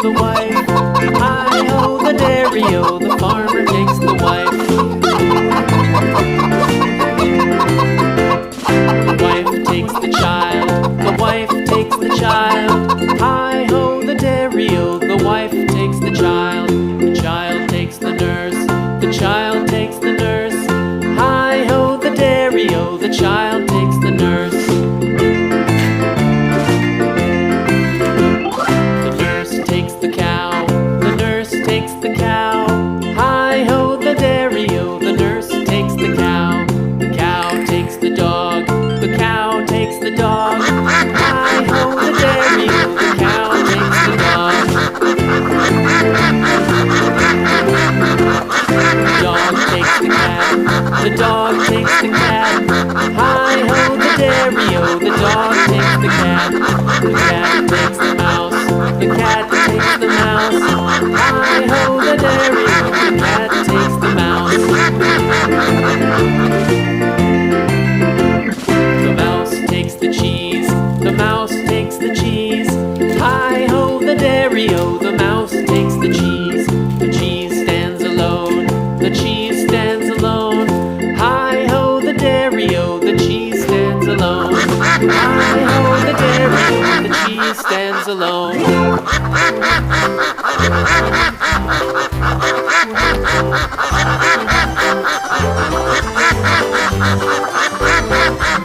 The wife, hi-ho, the dairy-o, the farmer takes the wife. The wife takes the child, the wife takes the child. Hi-ho, the dairy-o, the wife takes the child. The child takes the nurse, the child takes the nurse. Hi-ho, the dairy-o, the child takes the nurse. The dog takes the cat. Hi-ho, the dairy-o, the dog takes the cat. The cat takes the mouse. The cat takes the mouse. Hi-ho, the dairy-o, the cat takes the mouse. The mouse takes the cheese. The mouse takes the cheese. Hi-ho, the dairy-o, the mouse takes the cheese. The cheese stands alone. The cheese stands alone. Hi-ho, the dairy-o, the cheese stands alone. Hi-ho, the dairy-o, the cheese stands alone.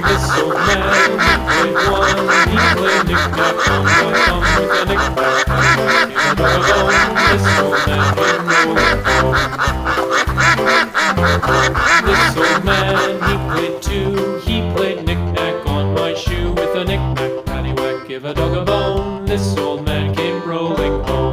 This old man, he played one, he played knick-knack on my thumb with a knick-knack. This old man didn't know. This old man, he played two. He played knick-knack on my shoe with a knick-knack, paddywhack, give a dog a bone. This old man came